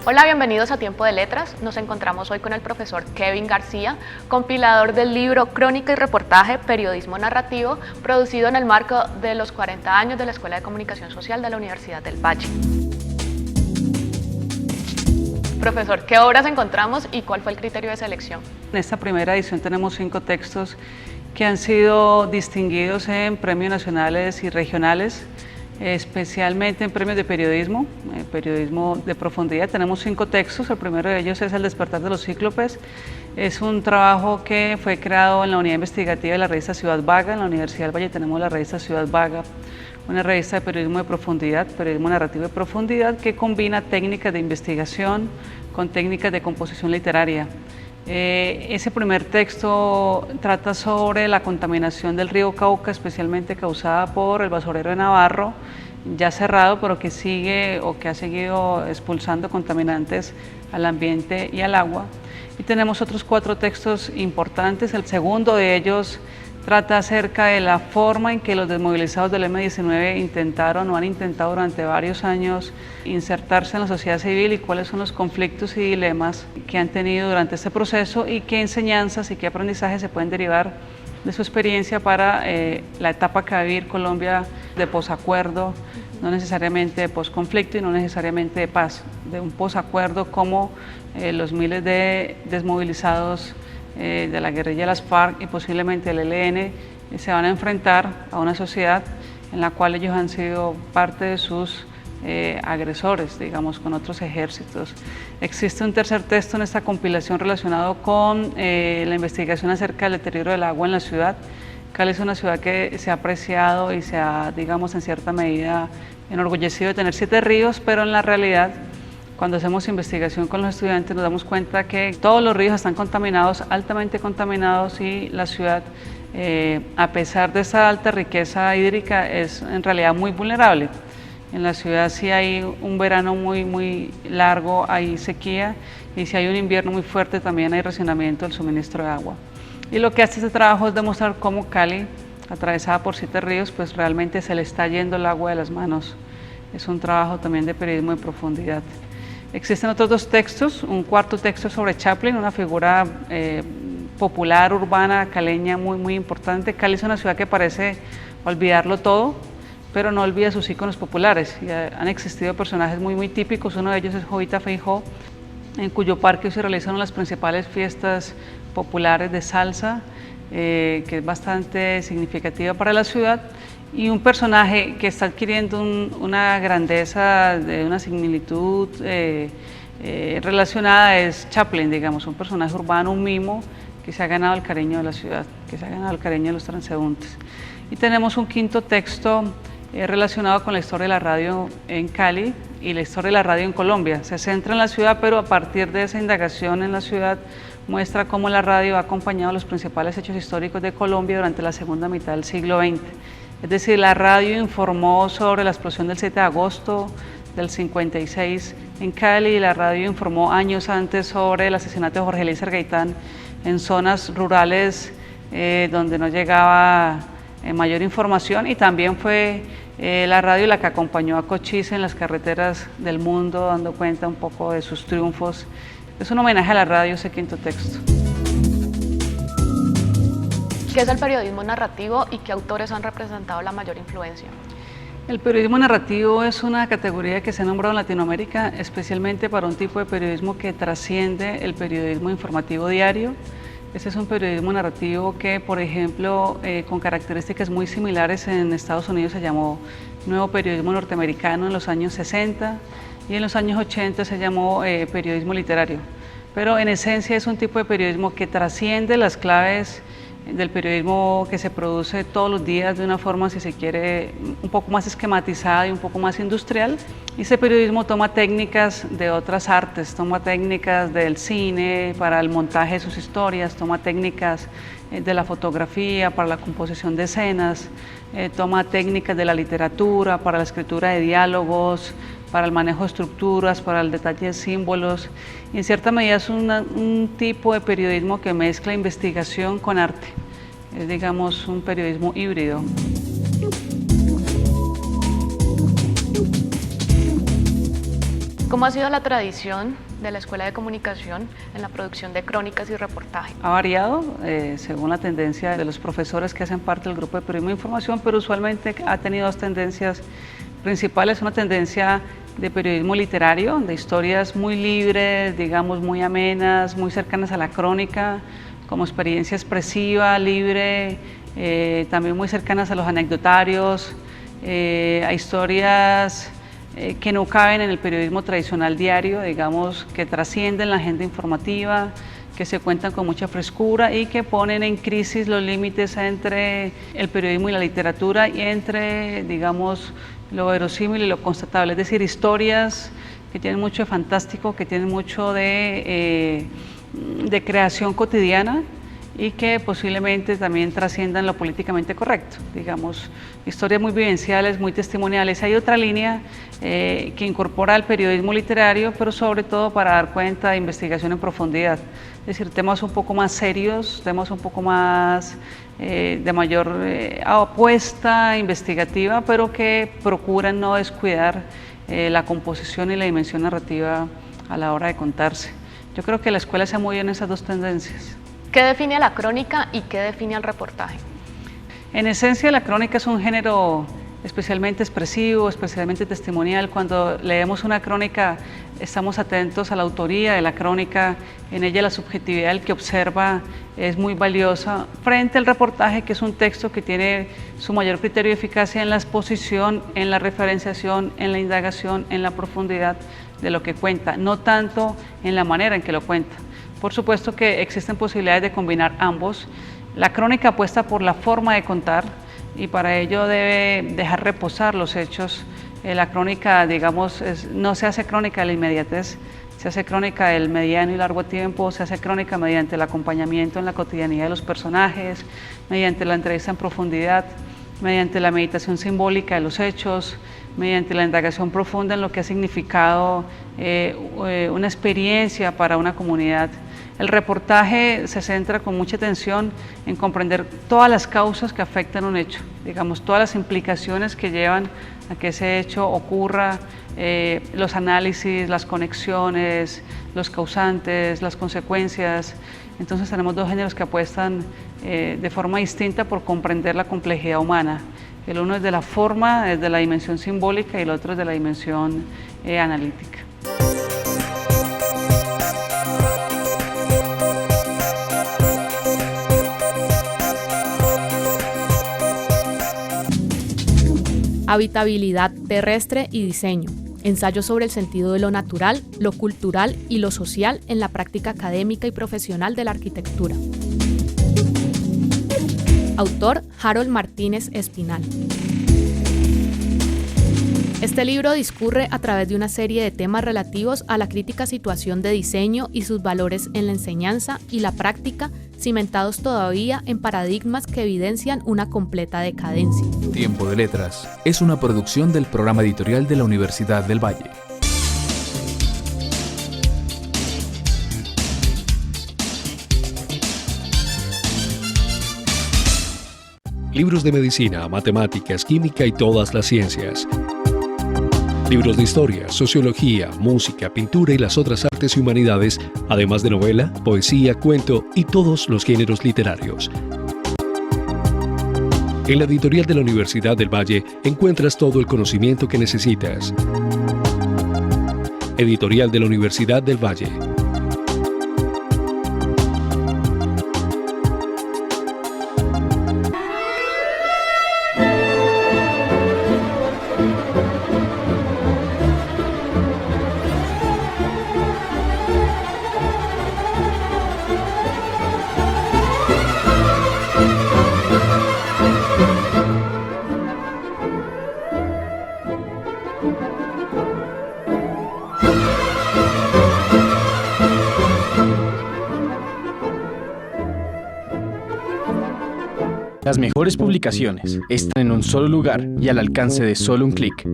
Hola, bienvenidos a Tiempo de Letras. Nos encontramos hoy con el profesor Kevin García, compilador del libro Crónica y Reportaje, Periodismo Narrativo, producido en el marco de los 40 años de la Escuela de Comunicación Social de la Universidad del Valle. Profesor, ¿qué obras encontramos y cuál fue el criterio de selección? En esta primera edición tenemos 5 textos que han sido distinguidos en premios nacionales y regionales, especialmente en premios de periodismo de profundidad. Tenemos 5 textos, el primero de ellos es El despertar de los cíclopes. Es un trabajo que fue creado en la unidad investigativa de la revista Ciudad Vaga. En la Universidad del Valle tenemos la revista Ciudad Vaga, una revista de periodismo de profundidad, periodismo narrativo de profundidad, que combina técnicas de investigación con técnicas de composición literaria. Ese primer texto trata sobre la contaminación del río Cauca, especialmente causada por el basurero de Navarro, ya cerrado, pero que sigue o que ha seguido expulsando contaminantes al ambiente y al agua. Y tenemos otros 4 textos importantes. El segundo de ellos trata acerca de la forma en que los desmovilizados del M-19 intentaron o han intentado durante varios años insertarse en la sociedad civil y cuáles son los conflictos y dilemas que han tenido durante este proceso y qué enseñanzas y qué aprendizajes se pueden derivar de su experiencia para la etapa que va a vivir Colombia de posacuerdo, no necesariamente de posconflicto y no necesariamente de paz, de un posacuerdo como los miles de desmovilizados de la guerrilla de las FARC y posiblemente el ELN se van a enfrentar a una sociedad en la cual ellos han sido parte de sus agresores, digamos, con otros ejércitos. Existe un tercer texto en esta compilación relacionado con la investigación acerca del deterioro del agua en la ciudad. Cali es una ciudad que se ha apreciado y se ha, digamos, en cierta medida enorgullecido de tener 7 ríos, pero en la realidad, cuando hacemos investigación con los estudiantes nos damos cuenta que todos los ríos están contaminados, altamente contaminados, y la ciudad, a pesar de esa alta riqueza hídrica, es en realidad muy vulnerable. En la ciudad si hay un verano muy largo, hay sequía, y si hay un invierno muy fuerte también hay racionamiento del suministro de agua. Y lo que hace este trabajo es demostrar cómo Cali, atravesada por 7 ríos, pues realmente se le está yendo el agua de las manos. Es un trabajo también de periodismo de profundidad. Existen otros 2 textos, un cuarto texto sobre Chaplin, una figura popular, urbana, caleña muy importante. Cali es una ciudad que parece olvidarlo todo, pero no olvida sus íconos populares. Y han existido personajes muy típicos, uno de ellos es Jovita Feijó, en cuyo parque se realizan las principales fiestas populares de salsa, que es bastante significativa para la ciudad. Y un personaje que está adquiriendo una grandeza, una similitud relacionada es Chaplin, digamos, un personaje urbano, un mimo que se ha ganado el cariño de la ciudad, que se ha ganado el cariño de los transeúntes. Y tenemos un quinto texto relacionado con la historia de la radio en Cali y la historia de la radio en Colombia. Se centra en la ciudad, pero a partir de esa indagación en la ciudad muestra cómo la radio ha acompañado los principales hechos históricos de Colombia durante la segunda mitad del siglo XX. Es decir, la radio informó sobre la explosión del 7 de agosto del 56 en Cali, y la radio informó años antes sobre el asesinato de Jorge Eliezer Gaitán en zonas rurales donde no llegaba mayor información, y también fue la radio la que acompañó a Cochise en las carreteras del mundo, dando cuenta un poco de sus triunfos. Es un homenaje a la radio ese quinto texto. ¿Qué es el periodismo narrativo y qué autores han representado la mayor influencia? El periodismo narrativo es una categoría que se ha nombrado en Latinoamérica especialmente para un tipo de periodismo que trasciende el periodismo informativo diario. Este es un periodismo narrativo que, por ejemplo, con características muy similares en Estados Unidos se llamó nuevo periodismo norteamericano en los años 60, y en los años 80 se llamó periodismo literario. Pero en esencia es un tipo de periodismo que trasciende las claves del periodismo que se produce todos los días de una forma, si se quiere, un poco más esquematizada y un poco más industrial. Y ese periodismo toma técnicas de otras artes, toma técnicas del cine para el montaje de sus historias, toma técnicas de la fotografía para la composición de escenas, toma técnicas de la literatura para la escritura de diálogos, para el manejo de estructuras, para el detalle de símbolos. Y en cierta medida es un tipo de periodismo que mezcla investigación con arte. Es, digamos, un periodismo híbrido. ¿Cómo ha sido la tradición de la Escuela de Comunicación en la producción de crónicas y reportaje? Ha variado según la tendencia de los profesores que hacen parte del grupo de periodismo de información, pero usualmente ha tenido dos tendencias principales. Una tendencia de periodismo literario, de historias muy libres, digamos muy amenas, muy cercanas a la crónica, como experiencia expresiva, libre, también muy cercanas a los anecdotarios, a historias que no caben en el periodismo tradicional diario, digamos, que trascienden la agenda informativa, que se cuentan con mucha frescura y que ponen en crisis los límites entre el periodismo y la literatura y entre, digamos, lo verosímil y lo constatable, es decir, historias que tienen mucho de fantástico, que tienen mucho de creación cotidiana y que posiblemente también trasciendan lo políticamente correcto, digamos, historias muy vivenciales, muy testimoniales. Hay otra línea que incorpora el periodismo literario, pero sobre todo para dar cuenta de investigación en profundidad, es decir, temas un poco más serios, temas un poco más de mayor apuesta investigativa, pero que procuran no descuidar la composición y la dimensión narrativa a la hora de contarse. Yo creo que la escuela se ha movido en esas dos tendencias. ¿Qué define a la crónica y qué define al reportaje? En esencia, la crónica es un género especialmente expresivo, especialmente testimonial. Cuando leemos una crónica, estamos atentos a la autoría de la crónica, en ella la subjetividad del que observa es muy valiosa, frente al reportaje, que es un texto que tiene su mayor criterio de eficacia en la exposición, en la referenciación, en la indagación, en la profundidad de lo que cuenta, no tanto en la manera en que lo cuenta. Por supuesto que existen posibilidades de combinar ambos. La crónica apuesta por la forma de contar y para ello debe dejar reposar los hechos. La crónica, digamos, no se hace crónica de la inmediatez, se hace crónica del mediano y largo tiempo, se hace crónica mediante el acompañamiento en la cotidianidad de los personajes, mediante la entrevista en profundidad, mediante la meditación simbólica de los hechos, mediante la indagación profunda en lo que ha significado una experiencia para una comunidad. El reportaje se centra con mucha atención en comprender todas las causas que afectan un hecho, digamos, todas las implicaciones que llevan a que ese hecho ocurra, los análisis, las conexiones, los causantes, las consecuencias. Entonces tenemos dos géneros que apuestan de forma distinta por comprender la complejidad humana. El uno es de la forma, es de la dimensión simbólica, y el otro es de la dimensión analítica. Habitabilidad terrestre y diseño. Ensayo sobre el sentido de lo natural, lo cultural y lo social en la práctica académica y profesional de la arquitectura. Autor Harold Martínez Espinal. Este libro discurre a través de una serie de temas relativos a la crítica situación de diseño y sus valores en la enseñanza y la práctica, cimentados todavía en paradigmas que evidencian una completa decadencia. Tiempo de Letras es una producción del programa editorial de la Universidad del Valle. Libros de medicina, matemáticas, química y todas las ciencias. Libros de historia, sociología, música, pintura y las otras artes y humanidades, además de novela, poesía, cuento y todos los géneros literarios. En la editorial de la Universidad del Valle encuentras todo el conocimiento que necesitas. Editorial de la Universidad del Valle. Las mejores publicaciones están en un solo lugar y al alcance de solo un clic.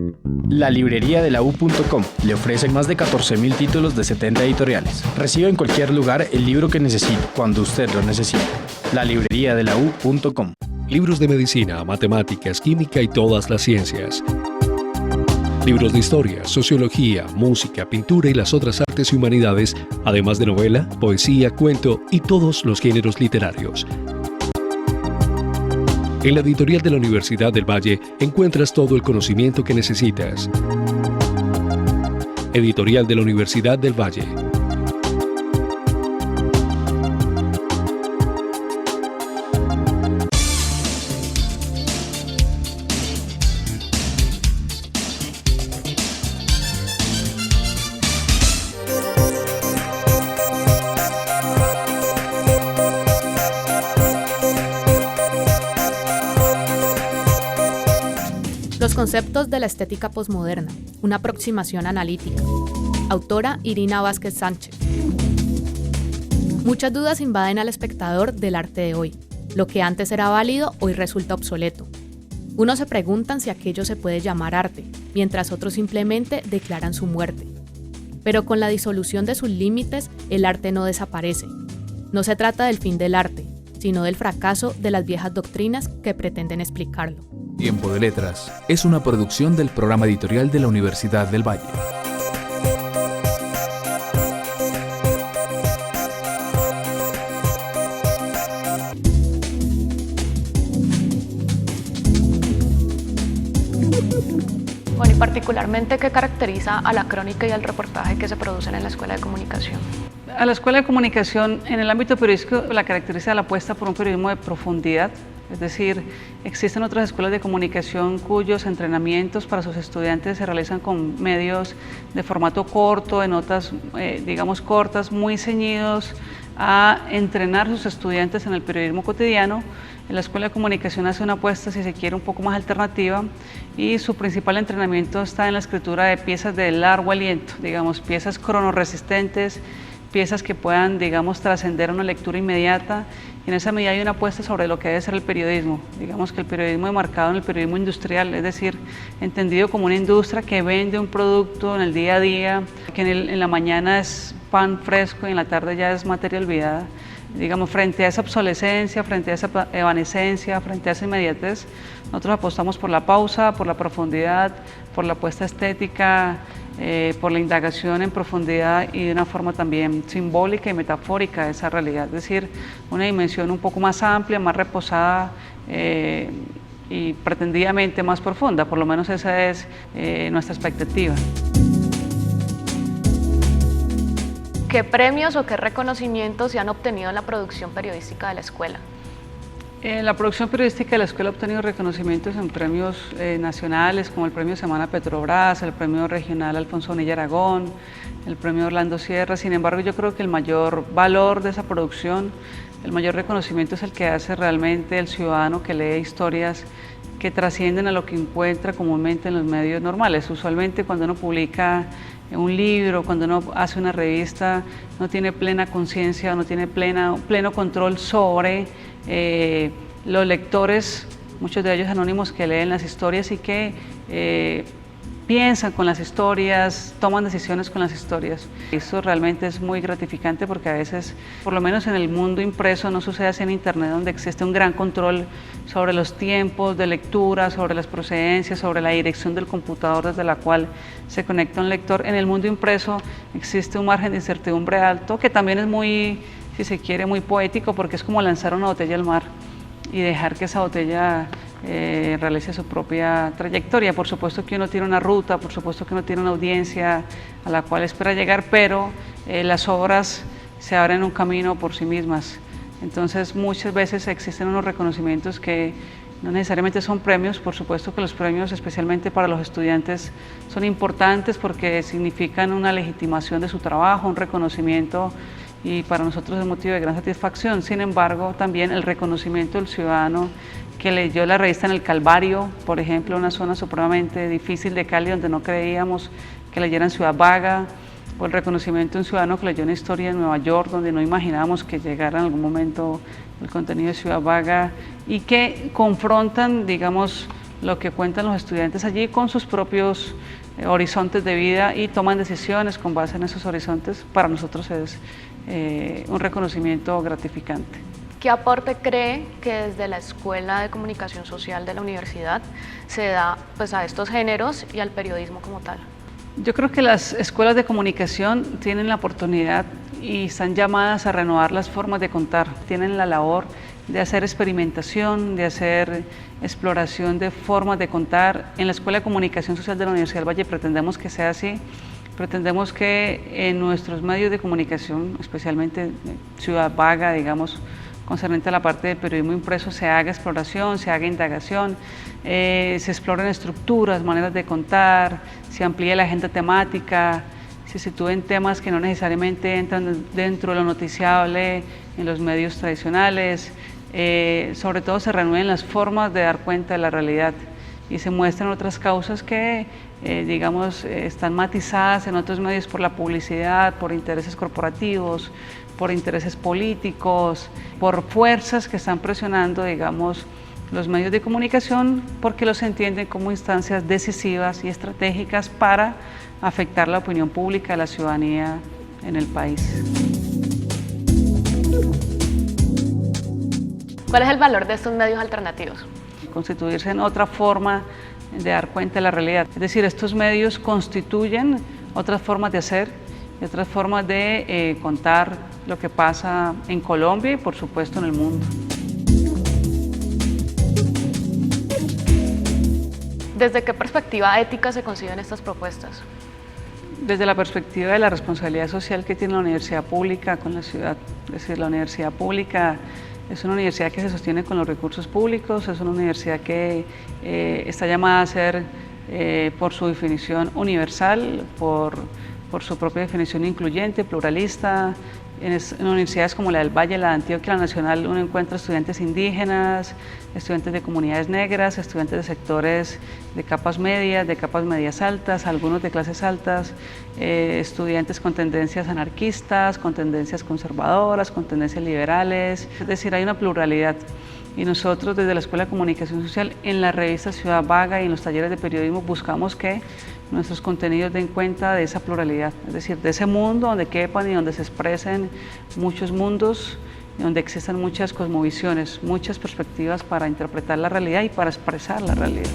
La librería de la U.com le ofrece más de 14.000 títulos de 70 editoriales. Recibe en cualquier lugar el libro que necesite, cuando usted lo necesite. La librería de la U.com. Libros de medicina, matemáticas, química y todas las ciencias. Libros de historia, sociología, música, pintura y las otras artes y humanidades, además de novela, poesía, cuento y todos los géneros literarios. En la editorial de la Universidad del Valle encuentras todo el conocimiento que necesitas. Editorial de la Universidad del Valle. Los conceptos de la estética posmoderna, una aproximación analítica. Autora Irina Vázquez Sánchez. Muchas dudas invaden al espectador del arte de hoy. Lo que antes era válido, hoy resulta obsoleto. Unos se preguntan si aquello se puede llamar arte, mientras otros simplemente declaran su muerte. Pero con la disolución de sus límites, el arte no desaparece. No se trata del fin del arte, sino del fracaso de las viejas doctrinas que pretenden explicarlo. Tiempo de Letras es una producción del programa editorial de la Universidad del Valle. Bueno, y particularmente, ¿qué caracteriza a la crónica y al reportaje que se producen en la Escuela de Comunicación? A la Escuela de Comunicación, en el ámbito periodístico, la caracteriza la apuesta por un periodismo de profundidad. Es decir, existen otras escuelas de comunicación cuyos entrenamientos para sus estudiantes se realizan con medios de formato corto, de notas, digamos, cortas, muy ceñidos a entrenar a sus estudiantes en el periodismo cotidiano. En la Escuela de Comunicación hace una apuesta, si se quiere, un poco más alternativa, y su principal entrenamiento está en la escritura de piezas de largo aliento, digamos, piezas cronoresistentes, piezas que puedan, digamos, trascender a una lectura inmediata. Y en esa medida hay una apuesta sobre lo que debe ser el periodismo. Digamos que el periodismo enmarcado en el periodismo industrial, es decir, entendido como una industria que vende un producto en el día a día, que en la mañana es pan fresco y en la tarde ya es materia olvidada. Digamos, frente a esa obsolescencia, frente a esa evanescencia, frente a esa inmediatez, nosotros apostamos por la pausa, por la profundidad, por la apuesta estética, por la indagación en profundidad y de una forma también simbólica y metafórica de esa realidad, es decir, una dimensión un poco más amplia, más reposada y pretendidamente más profunda, por lo menos esa es nuestra expectativa. ¿Qué premios o qué reconocimientos se han obtenido en la producción periodística de la escuela? La producción periodística de la escuela ha obtenido reconocimientos en premios nacionales, como el premio Semana Petrobras, el premio regional Alfonso Bonilla Aragón, el premio Orlando Sierra. Sin embargo, yo creo que el mayor valor de esa producción, el mayor reconocimiento es el que hace realmente el ciudadano que lee historias que trascienden a lo que encuentra comúnmente en los medios normales. Usualmente cuando uno publica un libro, cuando uno hace una revista, no tiene plena conciencia, no tiene pleno control sobre los lectores, muchos de ellos anónimos, que leen las historias y que piensan con las historias, toman decisiones con las historias. Eso realmente es muy gratificante porque a veces, por lo menos en el mundo impreso, no sucede así en Internet, donde existe un gran control sobre los tiempos de lectura, sobre las procedencias, sobre la dirección del computador desde la cual se conecta un lector. En el mundo impreso existe un margen de incertidumbre alto, que también es muy, si se quiere, muy poético, porque es como lanzar una botella al mar y dejar que esa botella realice su propia trayectoria. Por supuesto que uno tiene una ruta, por supuesto que uno tiene una audiencia a la cual espera llegar, pero las obras se abren un camino por sí mismas. Entonces muchas veces existen unos reconocimientos que no necesariamente son premios. Por supuesto que los premios, especialmente para los estudiantes, son importantes porque significan una legitimación de su trabajo, un reconocimiento, y para nosotros es motivo de gran satisfacción. Sin embargo, también el reconocimiento del ciudadano que leyó la revista en el Calvario, por ejemplo, una zona supremamente difícil de Cali donde no creíamos que leyera en Ciudad Vaga, o el reconocimiento de un ciudadano que leyó una historia en Nueva York donde no imaginábamos que llegara en algún momento el contenido de Ciudad Vaga, y que confrontan, digamos, lo que cuentan los estudiantes allí con sus propios horizontes de vida y toman decisiones con base en esos horizontes. Para nosotros es un reconocimiento gratificante. ¿Qué aporte cree que desde la Escuela de Comunicación Social de la universidad se da pues, a estos géneros y al periodismo como tal? Yo creo que las escuelas de comunicación tienen la oportunidad y están llamadas a renovar las formas de contar. Tienen la labor de hacer experimentación, de hacer exploración de formas de contar. En la Escuela de Comunicación Social de la Universidad del Valle pretendemos que sea así. Pretendemos que en nuestros medios de comunicación, especialmente Ciudad Vaga, digamos, concerniente a la parte del periodismo impreso, se haga exploración, se haga indagación, se exploren estructuras, maneras de contar, se amplíe la agenda temática, se sitúen temas que no necesariamente entran dentro de lo noticiable en los medios tradicionales, sobre todo se renueven las formas de dar cuenta de la realidad y se muestran otras causas que, digamos, están matizadas en otros medios por la publicidad, por intereses corporativos, por intereses políticos, por fuerzas que están presionando, digamos, los medios de comunicación porque los entienden como instancias decisivas y estratégicas para afectar la opinión pública de la ciudadanía en el país. ¿Cuál es el valor de estos medios alternativos? Constituirse en otra forma de dar cuenta de la realidad. Es decir, estos medios constituyen otras formas de hacer y otras formas de contar lo que pasa en Colombia y por supuesto en el mundo. ¿Desde qué perspectiva ética se conciben estas propuestas? Desde la perspectiva de la responsabilidad social que tiene la universidad pública con la ciudad. Es decir, la universidad pública es una universidad que se sostiene con los recursos públicos, es una universidad que está llamada a ser, por su definición, universal, por su propia definición incluyente, pluralista. En universidades como la del Valle, la de Antioquia, la Nacional, uno encuentra estudiantes indígenas, estudiantes de comunidades negras, estudiantes de sectores de capas medias altas, algunos de clases altas, estudiantes con tendencias anarquistas, con tendencias conservadoras, con tendencias liberales. Es decir, hay una pluralidad. Y nosotros desde la Escuela de Comunicación Social, en la revista Ciudad Vaga y en los talleres de periodismo, buscamos que nuestros contenidos den cuenta de esa pluralidad, es decir, de ese mundo donde quepan y donde se expresen muchos mundos, donde existan muchas cosmovisiones, muchas perspectivas para interpretar la realidad y para expresar la realidad.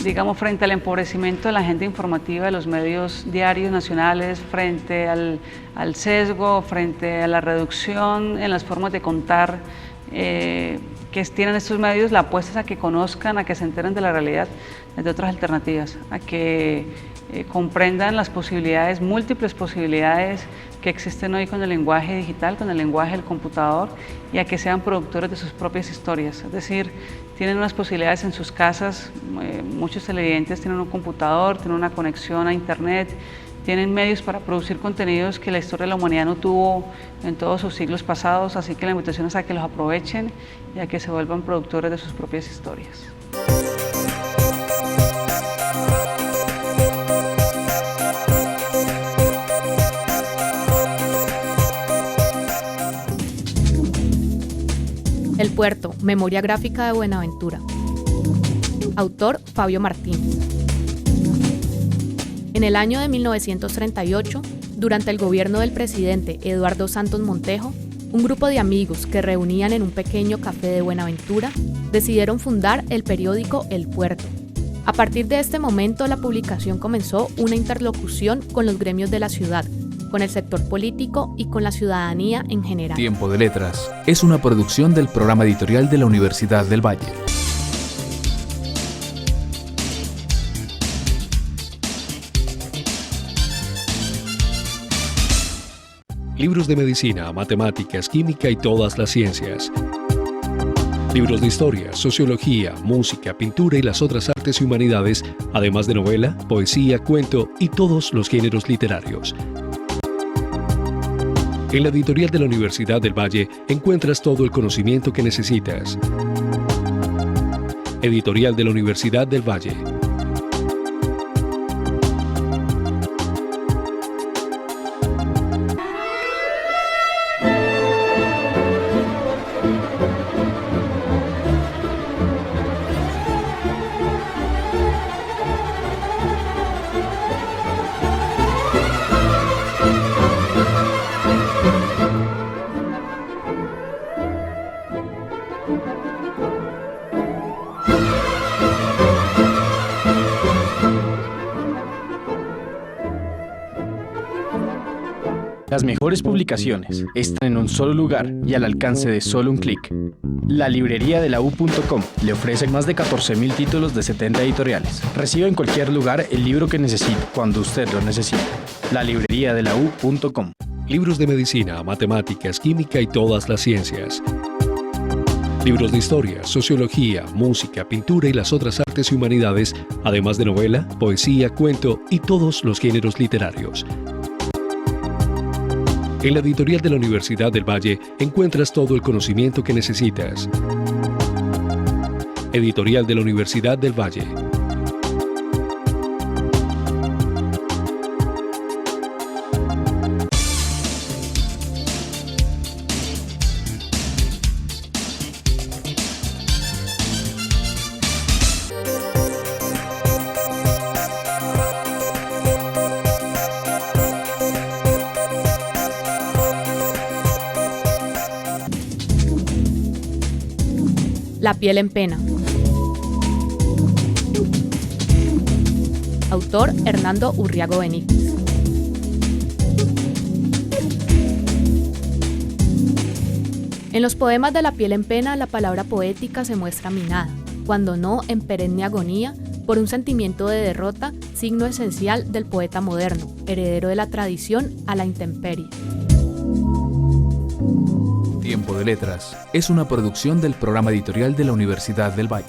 Digamos, frente al empobrecimiento de la agenda informativa de los medios diarios nacionales, frente al sesgo, frente a la reducción en las formas de contar que tienen estos medios, la apuesta es a que conozcan, a que se enteren de la realidad de otras alternativas, a que comprendan las posibilidades, múltiples posibilidades que existen hoy con el lenguaje digital, con el lenguaje del computador, y a que sean productores de sus propias historias. Es decir, tienen unas posibilidades en sus casas, muchos televidentes tienen un computador, tienen una conexión a internet, tienen medios para producir contenidos que la historia de la humanidad no tuvo en todos sus siglos pasados, así que la invitación es a que los aprovechen y a que se vuelvan productores de sus propias historias. El Puerto, Memoria Gráfica de Buenaventura. Autor Fabio Martínez. En el año de 1938, durante el gobierno del presidente Eduardo Santos Montejo, un grupo de amigos que reunían en un pequeño café de Buenaventura decidieron fundar el periódico El Puerto. A partir de este momento, la publicación comenzó una interlocución con los gremios de la ciudad, con el sector político y con la ciudadanía en general. Tiempo de Letras es una producción del programa editorial de la Universidad del Valle. Libros de medicina, matemáticas, química y todas las ciencias. Libros de historia, sociología, música, pintura y las otras artes y humanidades, además de novela, poesía, cuento y todos los géneros literarios. En la editorial de la Universidad del Valle encuentras todo el conocimiento que necesitas. Editorial de la Universidad del Valle. Las mejores publicaciones están en un solo lugar y al alcance de solo un clic. La librería de la U.com le ofrece más de 14.000 títulos de 70 editoriales. Reciba en cualquier lugar el libro que necesite, cuando usted lo necesite. La librería de la U.com. Libros de medicina, matemáticas, química y todas las ciencias. Libros de historia, sociología, música, pintura y las otras artes y humanidades, además de novela, poesía, cuento y todos los géneros literarios. En la editorial de la Universidad del Valle encuentras todo el conocimiento que necesitas. Editorial de la Universidad del Valle. La piel en pena. Autor Hernando Urriago Benítez. En los poemas de La piel en pena, la palabra poética se muestra minada, cuando no en perenne agonía, por un sentimiento de derrota, signo esencial del poeta moderno, heredero de la tradición a la intemperie. Tiempo de Letras es una producción del programa editorial de la Universidad del Valle.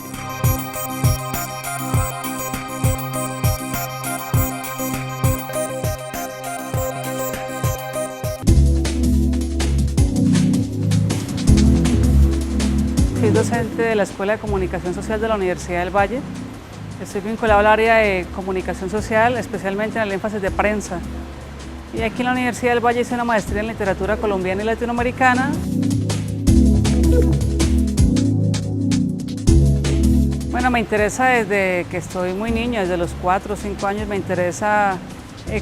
Soy docente de la Escuela de Comunicación Social de la Universidad del Valle. Estoy vinculado al área de comunicación social, especialmente en el énfasis de prensa. Y aquí en la Universidad del Valle hice una maestría en literatura colombiana y latinoamericana. Bueno, me interesa desde que estoy muy niña, desde los 4 o 5 años, me interesa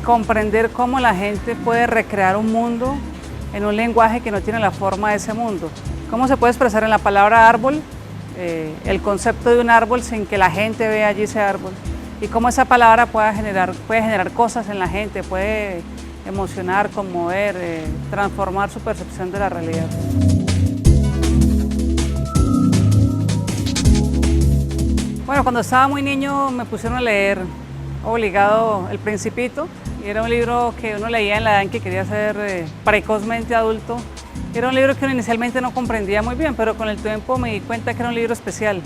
comprender cómo la gente puede recrear un mundo en un lenguaje que no tiene la forma de ese mundo. Cómo se puede expresar en la palabra árbol, el concepto de un árbol sin que la gente vea allí ese árbol. Y cómo esa palabra puede generar cosas en la gente, puede emocionar, conmover, transformar su percepción de la realidad. Bueno, cuando estaba muy niño me pusieron a leer obligado El Principito, y era un libro que uno leía en la edad en que quería ser precozmente adulto. Era un libro que uno inicialmente no comprendía muy bien, pero con el tiempo me di cuenta que era un libro especial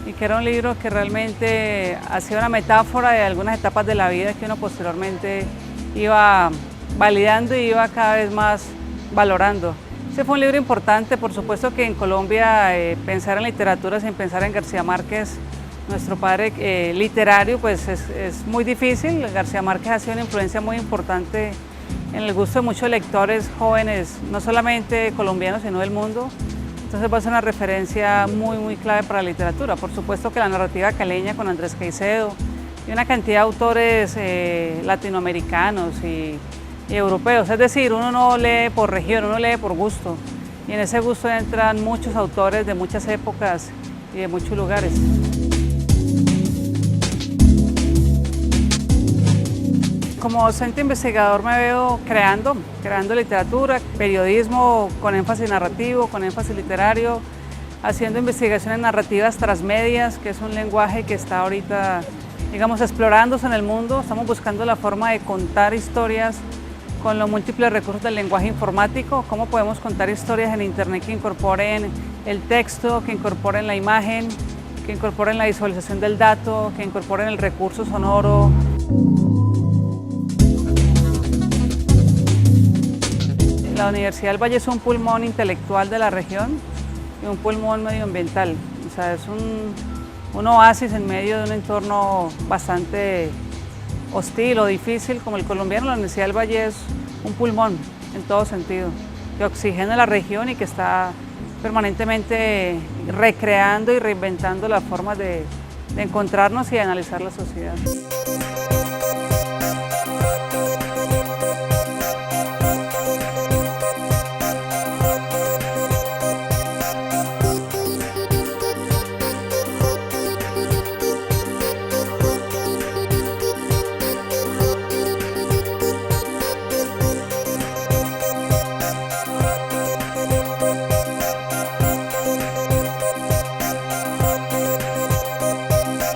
y que era un libro que realmente hacía una metáfora de algunas etapas de la vida que uno posteriormente iba validando y iba cada vez más valorando. Ese fue un libro importante. Por supuesto que en Colombia pensar en literatura sin pensar en García Márquez, nuestro padre literario, pues es muy difícil. García Márquez ha sido una influencia muy importante en el gusto de muchos lectores jóvenes, no solamente colombianos, sino del mundo. Entonces va a ser una referencia muy clave para la literatura. Por supuesto que la narrativa caleña con Andrés Caicedo y una cantidad de autores latinoamericanos y europeos. Es decir, uno no lee por región, uno lee por gusto. Y en ese gusto entran muchos autores de muchas épocas y de muchos lugares. Como docente investigador me veo creando literatura, periodismo con énfasis narrativo, con énfasis literario, haciendo investigaciones narrativas transmedias, que es un lenguaje que está ahorita, digamos, explorándose en el mundo. Estamos buscando la forma de contar historias con los múltiples recursos del lenguaje informático, cómo podemos contar historias en Internet que incorporen el texto, que incorporen la imagen, que incorporen la visualización del dato, que incorporen el recurso sonoro. La Universidad del Valle es un pulmón intelectual de la región y un pulmón medioambiental. O sea, es un oasis en medio de un entorno bastante hostil o difícil como el colombiano. La Universidad del Valle es un pulmón en todo sentido, que oxigena la región y que está permanentemente recreando y reinventando las formas de encontrarnos y de analizar la sociedad.